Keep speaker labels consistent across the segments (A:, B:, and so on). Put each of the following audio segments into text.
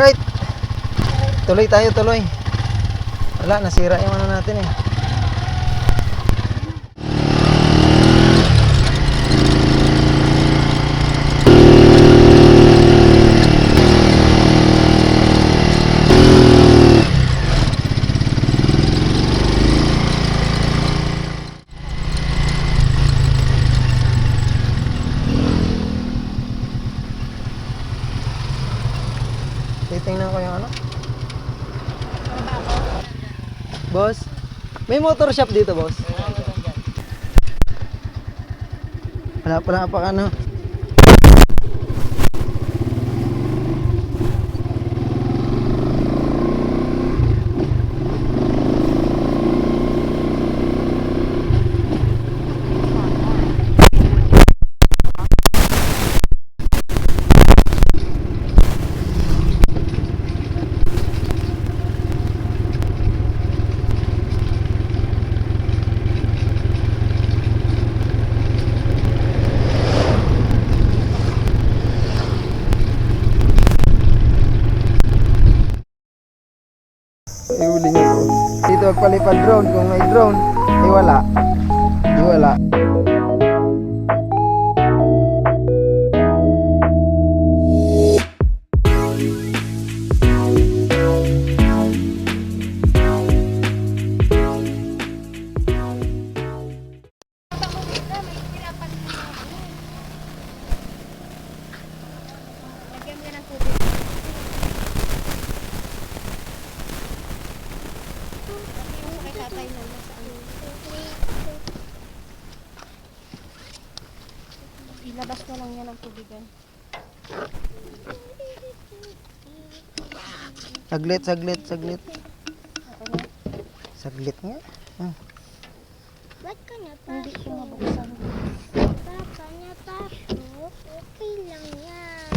A: Alright. Tuloy tayo, tuloy. Wala, nasira yung ano natin eh. Titingnan ko yung ano. Boss, may motor shop dito, boss? Wala pa ano. Ihuli niyo to. Dito magpalipad drone. Kung may drone, ay wala. Di wala.
B: Ilabas ko lang yan ang tubigan.
A: Saglit.
B: Okay na?
A: Saglit nga.
C: Ba't ka
B: Hindi ko
C: napasok?
B: mabuksan.
C: Papa, napasok? Okay lang yan.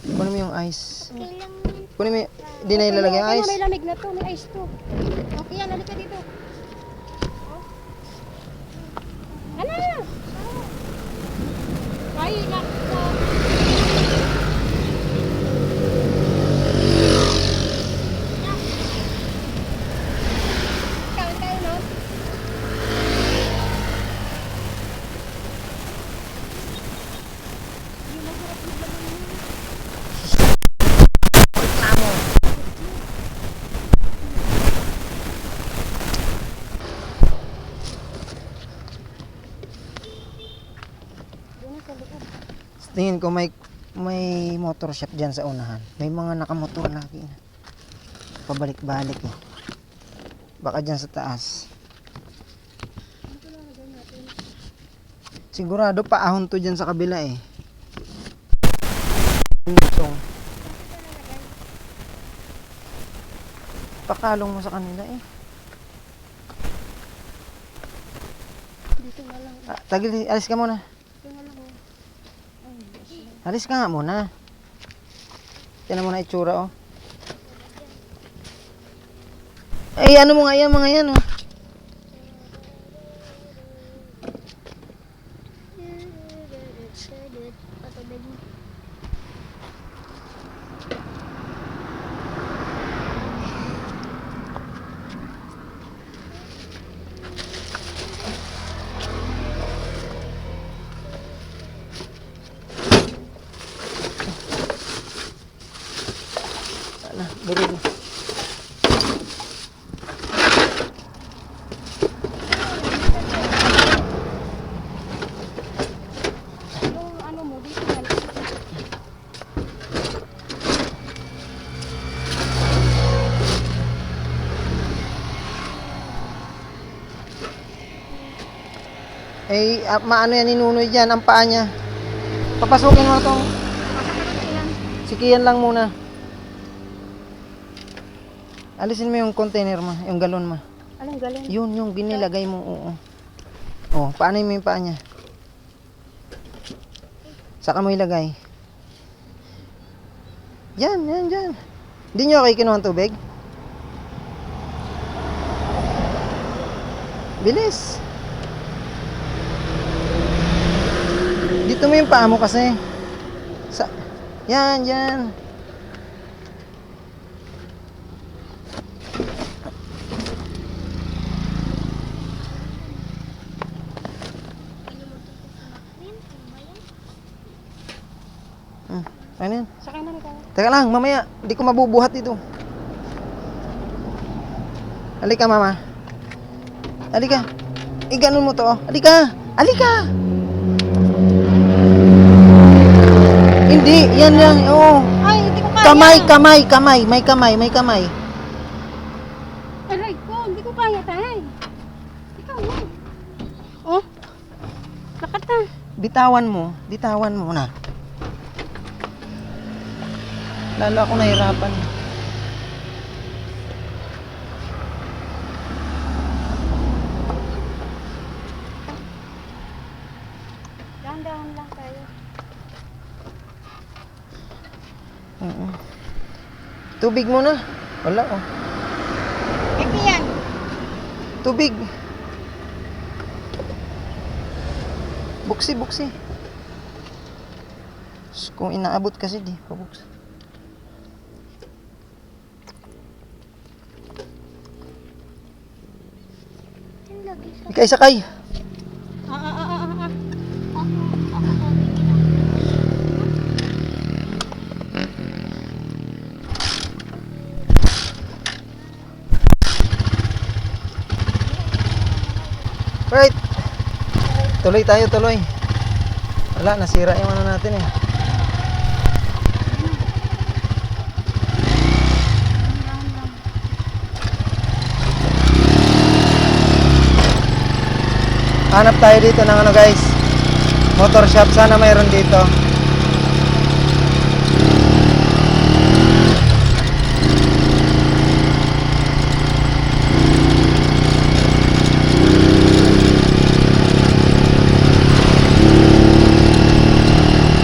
A: Kunin mo yung ice.
C: Okay lang yan.
A: Kunin mo, di na ilalagay yung
B: Okay na,
A: ice.
B: may lamig na to. May ice to. Okay yan, halika dito. Oh. Ano? Ay, nakto. Kain tayo, no? Doon sa loob.
A: Tingin ko may motor shop dyan sa unahan. May mga nakamotor lagi na. Pabalik-balik eh. Baka dyan sa taas. Sigurado paahon to dyan sa kabila eh. Pakalong mo sa kanila eh.
B: Dito na lang.
A: Tagil, alis ka muna.
B: Dito na lang. Oh.
A: Alis ka nga muna. Tiyan mo na itsura oh. Ay, ano mo nga yan, mga yan oh.
C: Patubig mo.
A: Wala, burog.
B: Yung ano mo, dito na lang.
A: Eh, maano yan ninunoy dyan, ang paa niya. Papasukin mo na itong sikiyan lang muna. Alisin mo yung container mo, yung galon mo.
B: Anong galing?
A: Yun, yung ginilagay mo, oo. Oh, paano mo yung paa niya? Saka mo ilagay. Yan. Hindi nyo kayo kinuha ng tubig? Bilis. Dito mo yung paa mo kasi. Yan. Ano yan?
B: Sakay na rin tayo.
A: Teka lang, mamaya. Hindi ko mabubuhat ito. Halika, mama. Halika. Iganon mo to. Oh. Halika. Halika. Hindi, yan lang. Oo.
B: Ay, hindi ko kaya.
A: Kamay. May kamay.
B: Aray ko, hindi ko kaya tayo. Ikaw na. Oh, lakat na.
A: Bitawan mo na. Lalo ako nahirapan.
B: Dahan-dahan lang tayo.
A: Oo. Tubig muna. Wala oh.
B: Eki yan.
A: Tubig. Buksi. Kung inaabot kasi di pabuks.
C: Yan lagi sa...
A: Ikay sakay.
B: Ah.
C: Ako sabi nila.
A: Right. Tuloy. Wala, nasira yung ano natin eh. Hanap tayo dito ng ano guys, motor shop. Sana mayroon dito.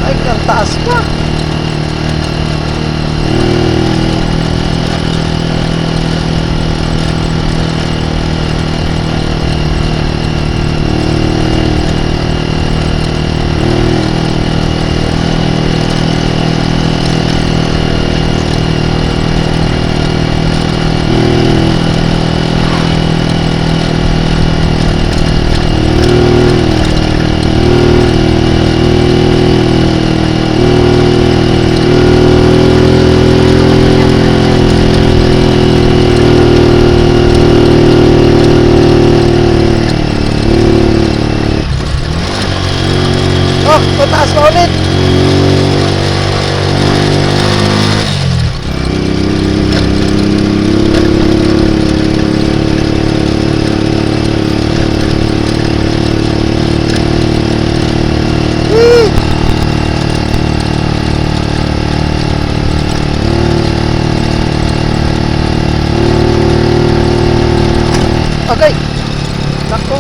A: Ay, ang taas pa. Oh, pataas pa ulit. Whee! Okay. Nako.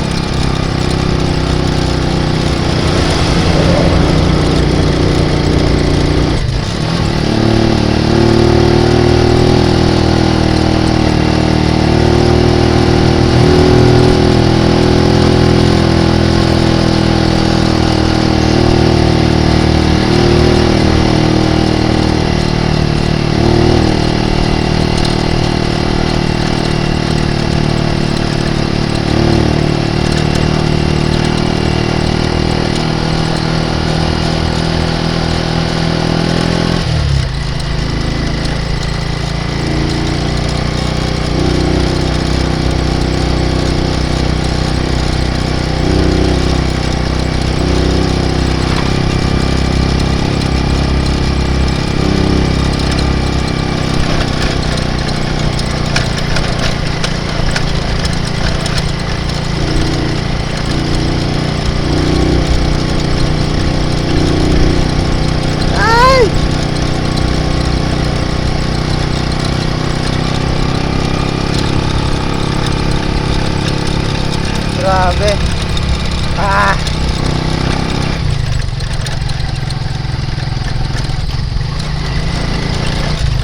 A: Grabe.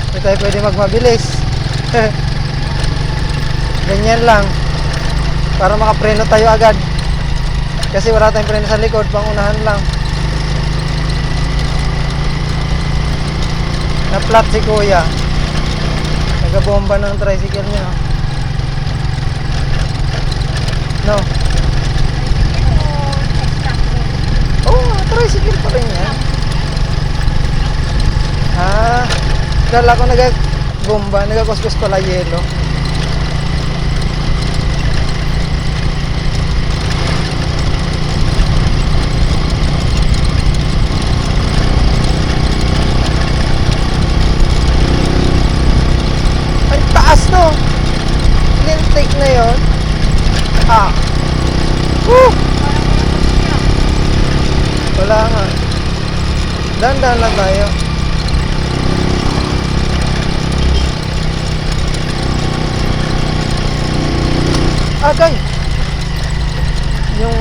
A: Hindi tayo pwede magmabilis. Ganyan lang. Para makapreno tayo agad. Kasi wala tayong preno sa likod, pangunahan lang. Na-flat si kuya. Nagabomba ng tricycle niya. No? Oo, tricycle pa rin yan. Kala ko nagagumba, nagakuskus pala yelo. Ang taas no! Lintik na yon. Ah! Woo! Wala nga. Dahan-dahan lang tayo. Agay! Yung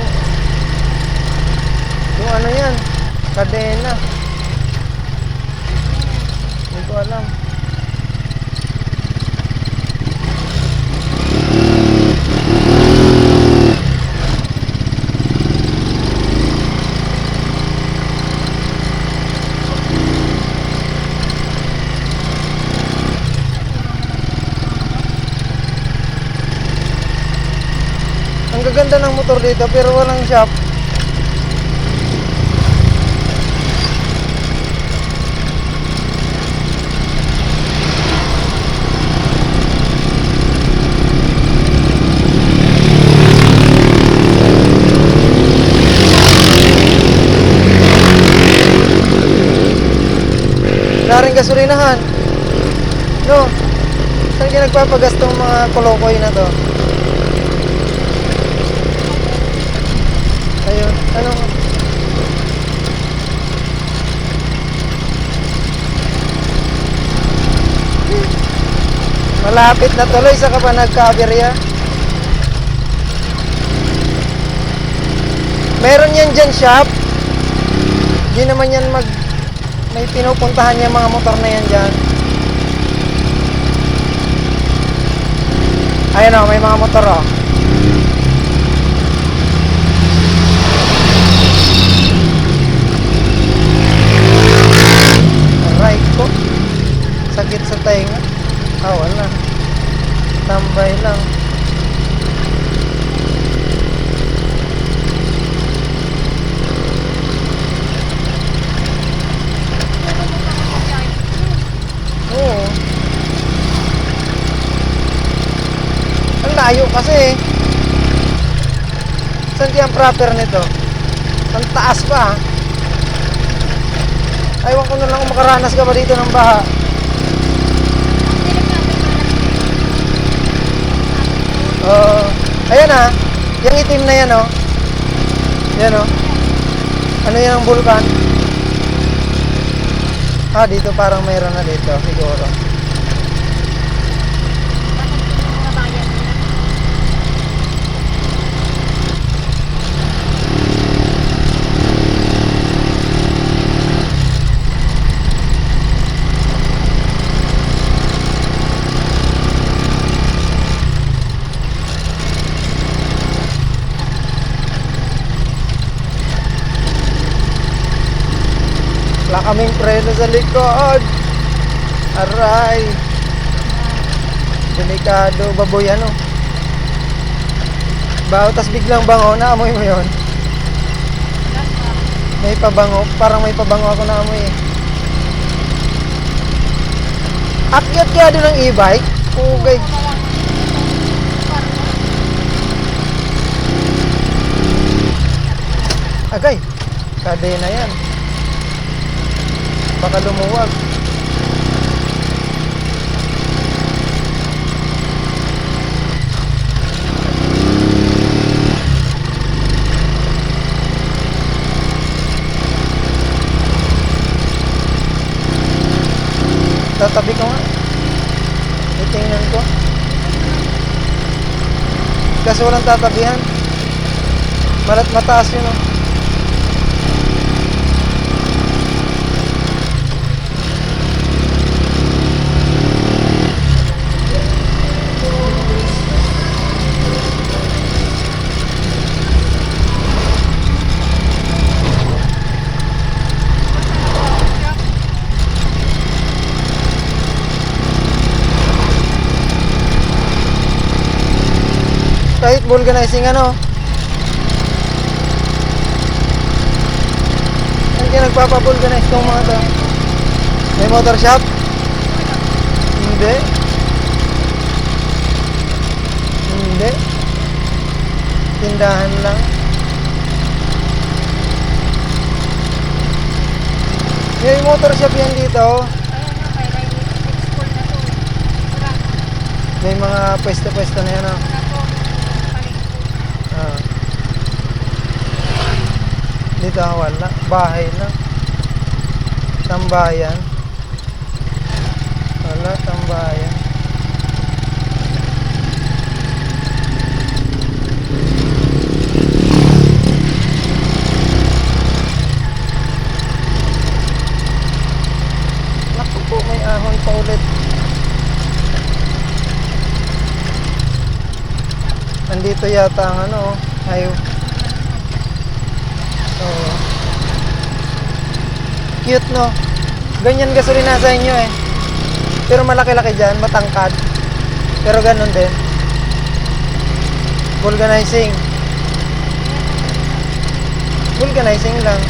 A: ano yan, kadena. Hindi ko alam. Ang gaganda ng motor dito pero walang shop. Wala rin gasolinahan. No? Saan ka nagpapagastong mga kolokoy na to? Ayun, anong malapit na tuloy sa Kapanagkaberya. Meron yan dyan shop. Di naman yan may pinupuntahan niya mga motor na yan dyan. Ayun o, may mga motor o. Right ko. Sakit sa tainga. Ah, wala. Tambay lang. Oo. Ang layo kasi. Saan kaya ang proper nito? Ang taas pa. Aywan ko na lang kung makaranas ka ba dito ng baha. Ayan ah. Yung itim na yan oh. Yan oh. Ano yan ang bulkan? Ah, dito parang mayroon na dito siguro. Wala kaming preno sa likod. Aray. Delikado. Baboy ano. Baho tas biglang bango. Naamoy mo yun? May pabango. Parang may pabango ako naamoy eh. Akyat kaya doon ng e-bike? Pugay. Agay. Kadena yan. Baka lumuwag. Tatabi ko nga. Itingnan ko. Kasi walang tatabihan. Malat mataas yun oh. Kahit vulcanizing ano. Saan kaya nagpapavulcanize tong mga to? May motor shop? Hindi. Hindi. Tindahan lang. May motor shop yan dito.
B: Ayan na, may school na to. Wala na.
A: May mga pwesto-pwesto na yan. Oh.
B: Wala po. Palit po.
A: Ah. Dito wala. Bahay lang. Tambayan. Wala, tambayan. Naku po, may ahon pa ulit. Nandito yata ang ano, ayo. Oh. Cute, no? Ganyan gasolina sa inyo eh. Pero malaki-laki dyan, matangkad. Pero ganun din. Vulcanizing. Vulcanizing lang.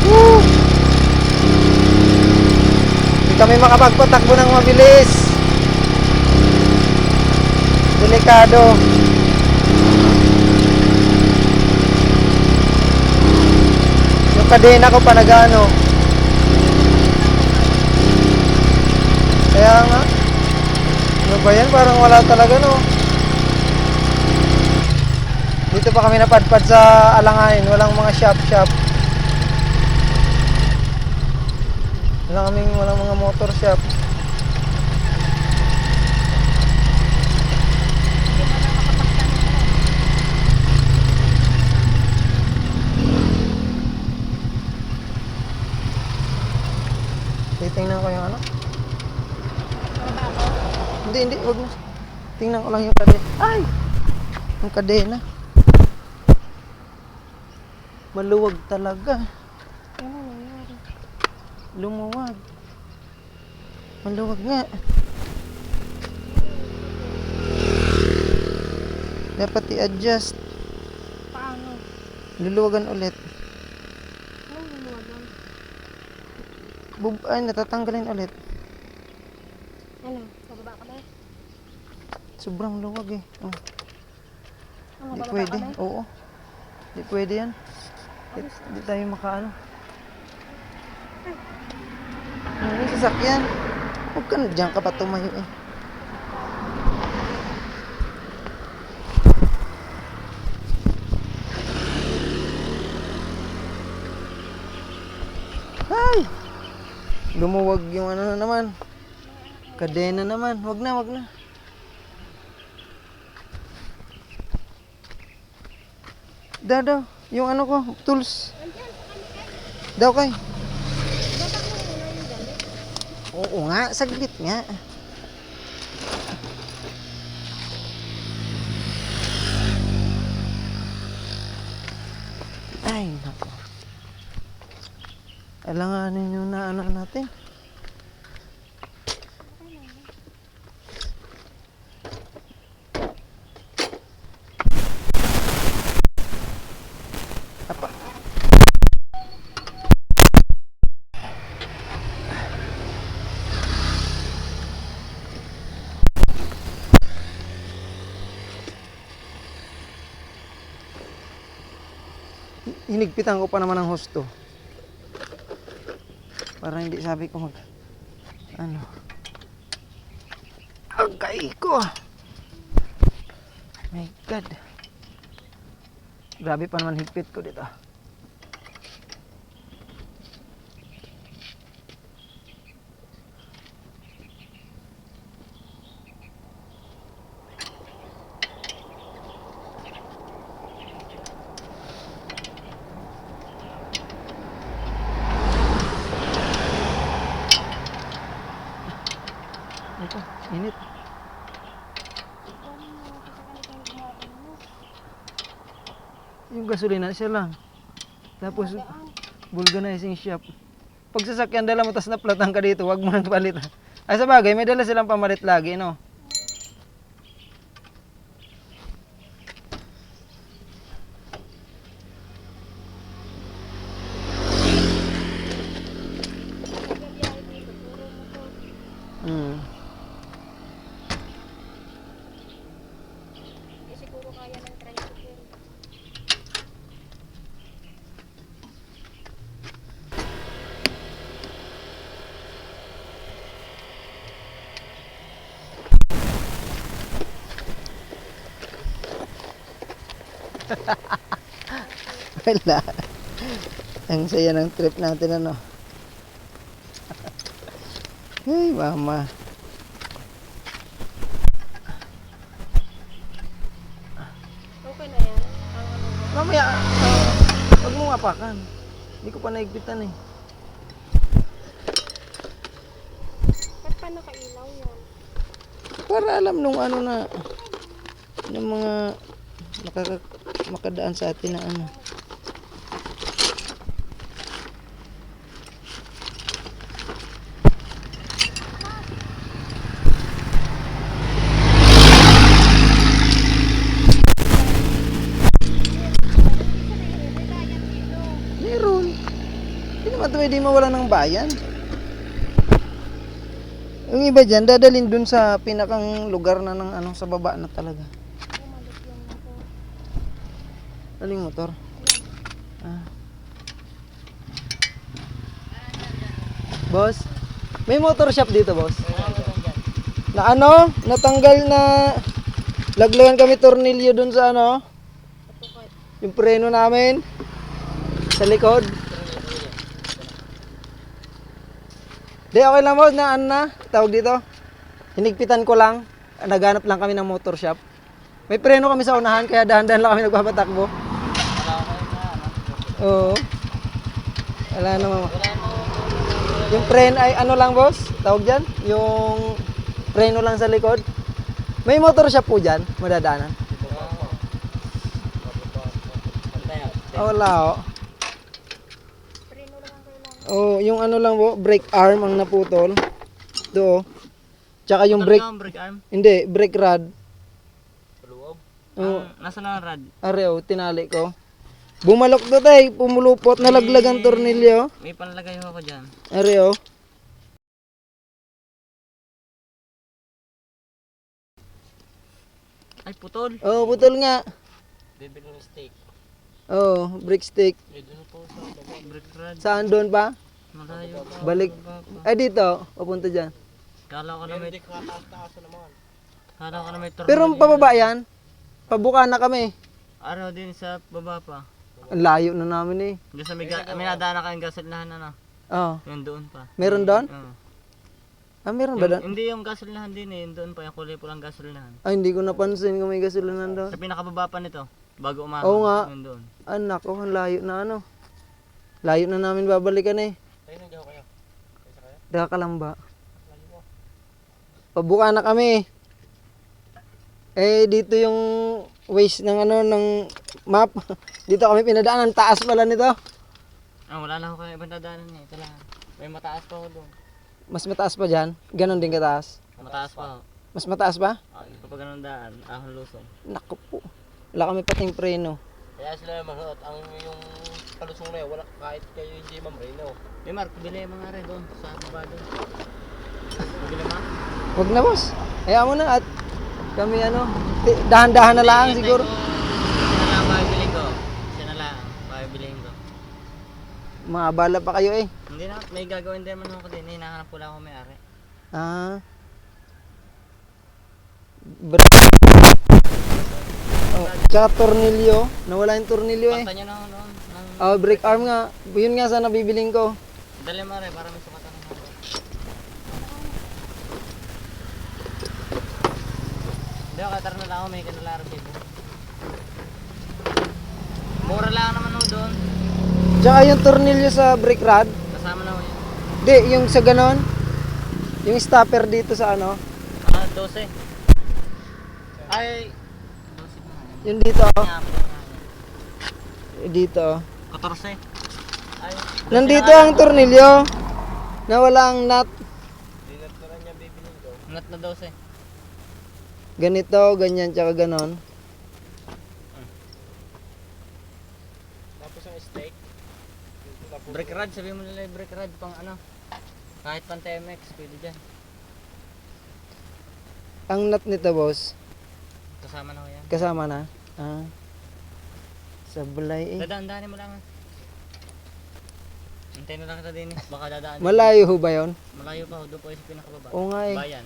A: Woo! Hindi kami makapagpatakbo ng mabilis. Delikado. Yung kadena ko pa nag-ano. Kaya nga. Ano ba yan? Parang wala talaga, no? Dito pa kami napadpad sa Alanganin. Walang mga shop-shop. Walang mga motor shop. Titingnan ko yung ano. Hindi, wag na. Tingnan ko lang yung kadena. Ay! Yung kadena. Maluwag talaga.
B: Ano nangyari?
A: Lumuwag. Maluwag nga. Dapat i-adjust.
B: Paano?
A: Luluwagan ulit.
B: Anong luluwagan?
A: Ay, natatanggalin ulit.
B: Ano? Bababa ka ba?
A: Sobrang luwag eh. Oh.
B: Ano,
A: Di
B: bababa
A: pwede.
B: ka ba?
A: Oo. Di pwede yan. Di tayo makaano. Ano yung sasakyan? Huwag ka na dyan ka pa tumayo eh. Ay! Lumuwag yung ano na naman. Kadena naman. Wag na, wag na. Daw. Yung ano ko, tools. Daw kay. Oo nga, saglit nga. Ay, nako. Alanganin yung naano natin. Apa? Hinigpitan ko pa naman ang husto. Para hindi sabi ko ano. Agay ko. My God. Grabe pa naman higpit ko dito. Ito, init. Yung gasolina siya lang. Tapos vulcanizing shop. Pag sasakyan dala mo tas naplatan ka dito, wag mo nang palit. Ay sa bagay, may dala silang pamalit lagi, no? Mm.
B: Eh, siguro kaya ng tricycle.
A: Wala. Ang saya ng trip natin ano. Ay, mama.
B: Okay na yan. Ang ano mo.
A: Mamaya, wag mo apakan. Hindi ko pa naigpitan eh.
B: Ba't pa nakailaw yan?
A: Para alam nung ano na, ng mga makadaan sa atin na ano. Meron. Hindi naman pwede mawala ng bayan. Yung iba dyan, dadalhin dun sa pinakang lugar na ng ano, sa baba na talaga.
B: Malagyan na po.
A: Aling motor? Ah. Boss, may motor shop dito, boss? Na ano, natanggal na laglagan kami tornilyo dun sa ano, yung preno namin sa likod. Di, okay lang boss, na ano na, tawag dito. Hinigpitan ko lang, naghanap lang kami ng motor shop. May preno kami sa unahan, kaya dahan-dahan lang kami nagpapatakbo. Oo. Wala naman. Yung preno ay ano lang boss, tawag dyan, yung preno lang sa likod. May motor shop po dyan, madadaanan. Wala oh.
B: Preno lang ang kailangan.
A: Oh, yung ano lang po, brake arm ang naputol. Do. Tsaka yung brake,
D: Brake arm?
A: hindi, brake rod.
D: Paluwag?
A: Oh,
D: Nasa na rad?
A: areo, tinali ko. Bumalok do tay, pumulupot, nalaglag ang tornilyo.
D: May panlagay ako dyan.
A: Areo.
D: Ay, putol.
A: Oh, putol nga.
D: Bibili ng steak.
A: Oh, brake stick.
D: May doon po sa baba. Brake rad.
A: Saan doon pa?
D: Malayo pa.
A: Balik. Ay dito, papunta dyan.
D: Kala ko na may... Kala ko na may tornilyo.
A: Pero pababa yan. Pabuka na kami.
D: Araw din sa baba pa.
A: Ang layo na namin eh.
D: Diyan sa may nadaan na kayong gasolinahan na.
A: Oh,
D: Yung doon pa.
A: meron doon?
D: Oo.
A: Ah, meron ba doon?
D: Hindi yung gasolinahan din eh. Yung doon pa yung kulay pulang gasolinahan.
A: Ay, hindi ko napansin kung may gasolinan doon.
D: Sa pinakababa pa nito. Bago umahon.
A: Oo nga.
D: Yung doon.
A: Anak ko, ang layo na ano. Layo na namin babalikan eh.
D: Ayun, nandiyan kayo.
A: Dakakalamba. Pabuka na kami. Eh, dito yung waste ng ano, ng map. Dito kami pinadaanan. Taas pala nito.
D: Ah, wala na ako kayo ibang dadaanan niya. Ito lang. May mataas pa ako doon.
A: Mas mataas pa dyan. Ganon din kataas.
D: Mataas pa ako.
A: Mas mataas pa?
D: Ah, hindi pa ganun daan. Ahon lusong.
A: Naku po. Wala kami pating preno.
E: Kaya sila manood, ang yung palusong na yun, wala kahit kayo hindi mamreno.
D: Eh Mark, bili mga rin doon sa baba doon. Bili mo?
A: Huwag na boss. Hayaan mo na at kami ano, dahan-dahan na lang siguro.
D: Siya na lang pabibilin ko. Siya na lang pabibilin ko.
A: Maabala pa kayo eh.
D: Hindi na, may gagawin din naman ako din. Hinahanap ko lang ako may-ari.
A: Ah. Oh, tsaka tornilyo. Nawala yung tornilyo eh.
D: Pasta niya na noon.
A: Oh, brake arm nga. Yun nga sana bibiling ko.
D: Dali mo rin para may sukatan ng hanggang. Hindi ako katar na lang ako. May kanularo dito. Mura lang naman ako doon.
A: Tsaka yung tornilyo sa brake rod.
D: Kasama na ako yun.
A: Di, yung sa ganon. Yung stopper dito sa ano.
D: Ah, 12. Ay, 12 na nga.
A: Yung dito. Oh.
D: Nga, pala nga yan.
A: Dito.
D: 14. Ay, 12
A: Nandito
D: na nga.
A: ang tornilyo. Nawala ang nut.
E: Dinat na lang niya bibilin ko.
D: Ngat na 12.
A: Ganito, ganyan, tsaka ganon.
E: Tapos ang steak.
D: Brake rod, sabi mo nila yung brake rod pang ano. Kahit pang TMX, pwede dyan.
A: Ang nut nito, boss,
D: Kasama na ko yan.
A: kasama na. Sablay eh.
D: Dadaan-daanin mo lang. Hintayin na lang kita din eh. Baka dadaan.
A: Malayo ho ba yun?
D: Malayo pa. Doon po yung sa pinakababa.
A: Oo nga eh.
D: Bayan.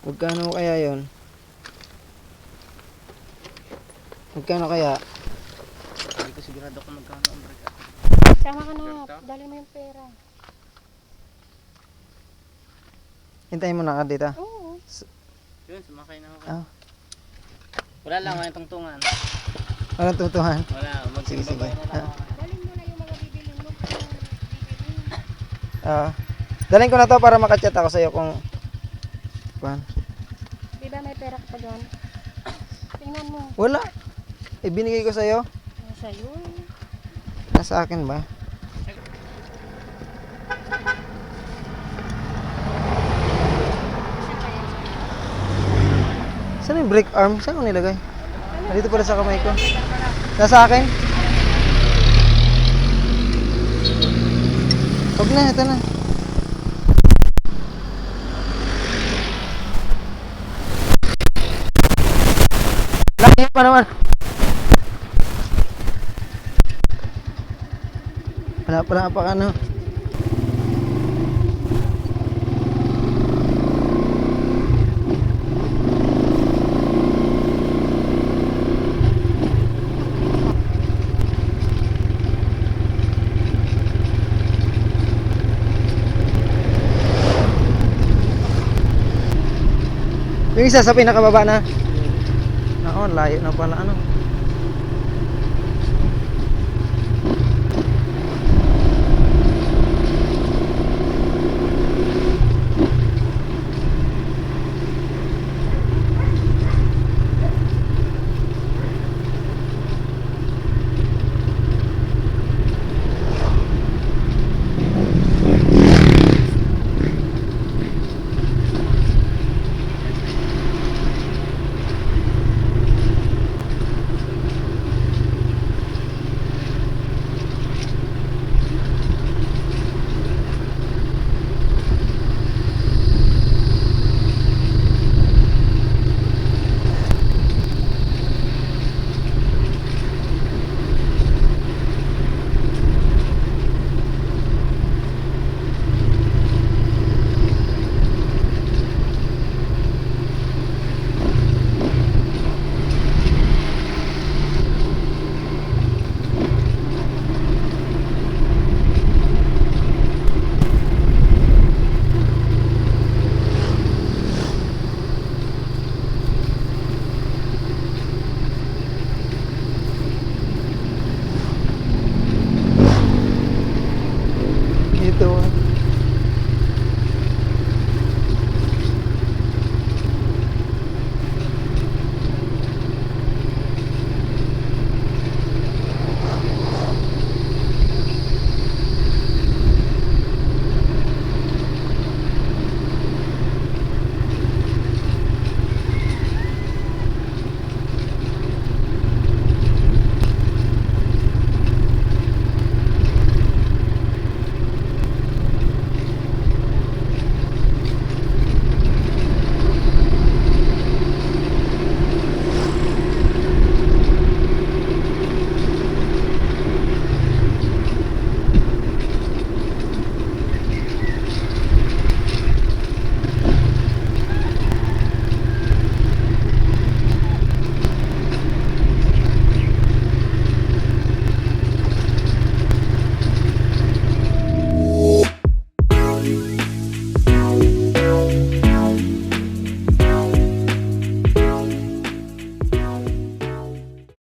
A: Magkano kaya yun? Magkano kaya?
D: Hindi ko sigurado kung magkano ang break.
B: Sama ka na. Dali mo yung pera.
A: Hintayin mo na ka dito.
B: Oo.
D: Yun, sumakay na ako.
A: Ah.
D: Wala lang, walang tungtungan.
A: Walang tutuhan.
D: Wala,
A: Sige, sige.
D: magsimbabay na lang ako.
B: Dalhin mo na yung mga bibilin mo.
A: Dalhin ko na to para makachat ako sa'yo kung... Kuhan.
B: Di ba may pera ka pa doon? Tingnan mo.
A: Wala. Ibinigay ko sa'yo.
B: Nasa yun.
A: Nasa akin ba? Saan yung brake arm? Saan ko nilagay? Dito pala sa kamay ko. Nasa akin? Huwag na, ito na. Laki pa naman. Wala pa ano. Yung isa sa pinakababa na. Nako, layo na pala ano.